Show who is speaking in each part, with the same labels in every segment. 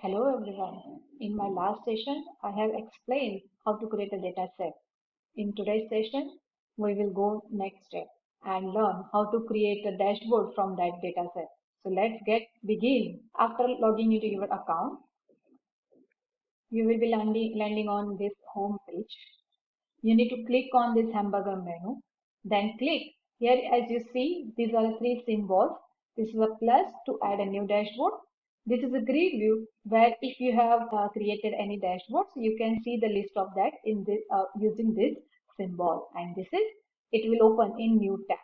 Speaker 1: Hello everyone. In my last session, I have explained how to create a data set. In today's session, we will go next step and learn how to create a dashboard from that data set. So let's get begin. After logging into your account, you will be landing on this home page. You need to click on this hamburger menu. Then click here. As you see, these are three symbols. This is a plus to add a new dashboard. This is a grid view where if you have created any dashboards, you can see the list of that in this using this symbol. And this is it will open in new tab.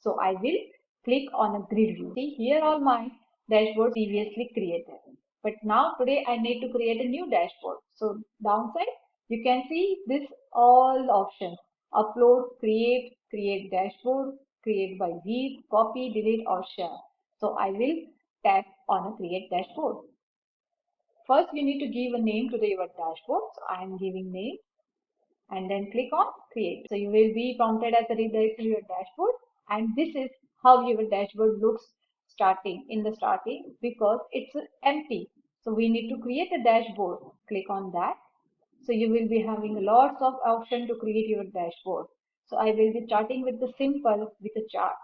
Speaker 1: So I will click on a grid view. See here all my dashboards previously created. But now today I need to create a new dashboard. So downside you can see this all options: upload, create dashboard, create by week, copy, delete or share. So I will tap on a create dashboard. First you need to give a name to your dashboard. So I am giving name and then click on create. So you will be prompted as a redirect to your dashboard, and this is how your dashboard looks starting in the starting because it's empty. So we need to create a dashboard. Click on that. So you will be having lots of options to create your dashboard. So I will be starting with the simple with a chart.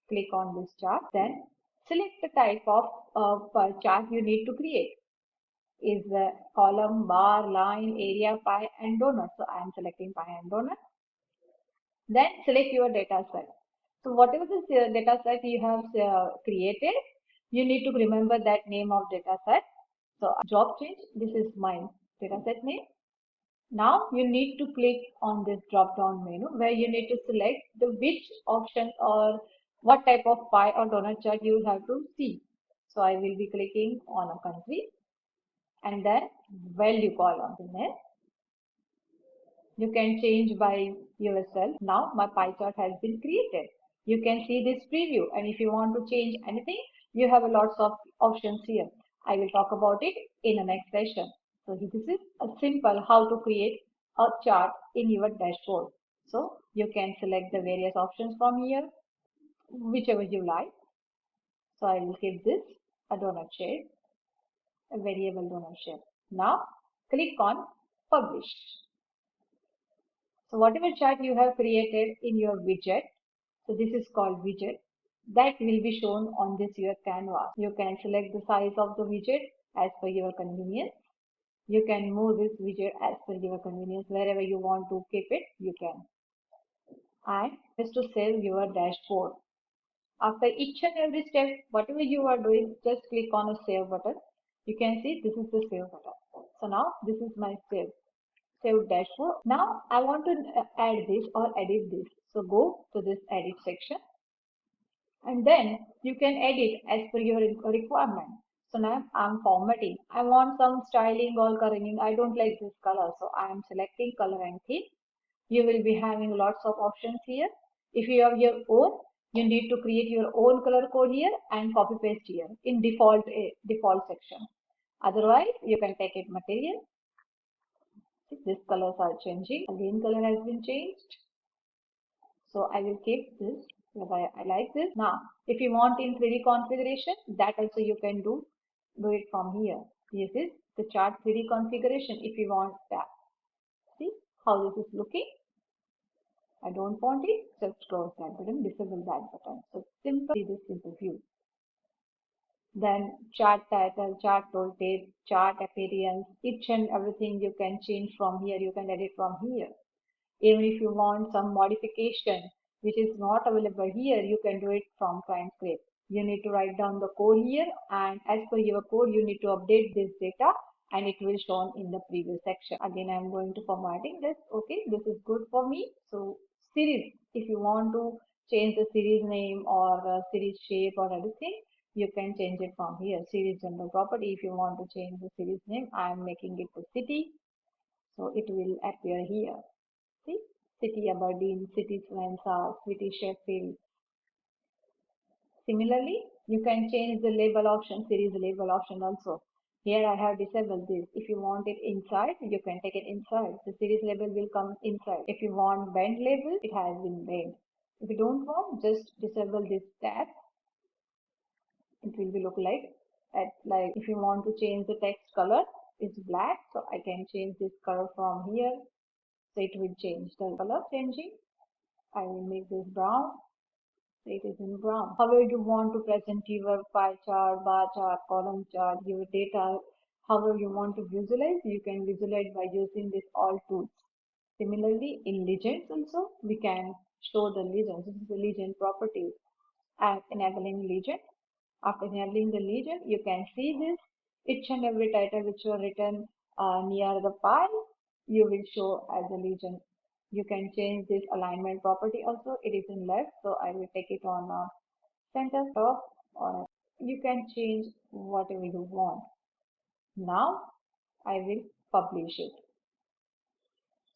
Speaker 1: Click on this chart, then select the type of chart you need to create. Is the column, bar, line, area, pie and donut. So I am selecting pie and donut. Then select your data set. So whatever this data set you have created, you need to remember that name of data set. So job change, this is my data set name. Now you need to click on this drop down menu where you need to select the which option or what type of pie or donut chart you have to see. So I will be clicking on a country and then value column. Then you can change by yourself. Now my pie chart has been created. You can see this preview, and if you want to change anything, you have a lots of options here. I will talk about it in the next session. So this is a simple how to create a chart in your dashboard. So you can select the various options from here, whichever you like. So I will give this a donut shape, a variable donut shape. Now click on publish. So whatever chart you have created in your widget, so this is called widget, that will be shown on this your canvas. You can select the size of the widget as per your convenience. You can move this widget as per your convenience. Wherever you want to keep it, you can. And just to save your dashboard. After each and every step, whatever you are doing, just click on a save button. You can see this is the save button. So now this is my saved dashboard. Now I want to add this or edit this. So go to this edit section and then you can edit as per your requirement. So now I'm formatting. I want some styling or coloring. I don't like this color. So I am selecting color and theme. You will be having lots of options here. If you have your own, you need to create your own color code here and copy paste here in default section. Otherwise, you can take it material. These colors are changing. The green color has been changed. So I will keep this because I like this. Now, if you want in 3D configuration, that also you can do it from here. This is the chart 3D configuration if you want that. See how this is looking. I don't want it, just close that button, disable that button. So simple, see this simple view. Then chart title, chart tooltip, chart appearance, each and everything you can change from here. You can edit from here. Even if you want some modification which is not available here, you can do it from client script. You need to write down the code here, and as per your code, you need to update this data and it will shown in the previous section. Again, I'm going to formatting this. Okay, this is good for me. So series, if you want to change the series name or series shape or anything, you can change it from here. Series general property, if you want to change the series name, I am making it to city. So it will appear here. See, city Aberdeen, city Swansea, city Sheffield. Similarly, you can change the label option, series label option also. Here I have disabled this. If you want it inside, you can take it inside. The series label will come inside. If you want bend label, it has been bent. If you don't want, just disable this tab. It will be look like at like if you want to change the text color, it's black, so I can change this color from here, so it will change the color changing. I will make this brown, so it is in brown. However you want to present your pie chart, bar chart, column chart, your data, however you want to visualize, you can visualize by using this all tools. Similarly, in legends also, we can show the legends. This is the legend properties. And enabling legend. After enabling the legend, you can see this. Each and every title which are written near the file, you will show as a legend. You can change this alignment property also. It is in left, so I will take it on center top, or you can change whatever you want. Now I will publish it.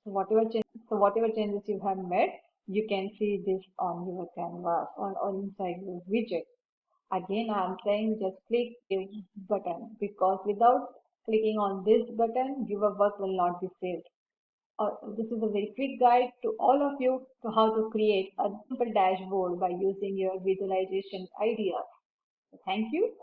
Speaker 1: Whatever changes you have made, you can see this on your canvas or inside your widget. Again, I am saying just click the button, because without clicking on this button, your work will not be saved. This is a very quick guide to all of you to how to create a simple dashboard by using your visualization ideas. Thank you.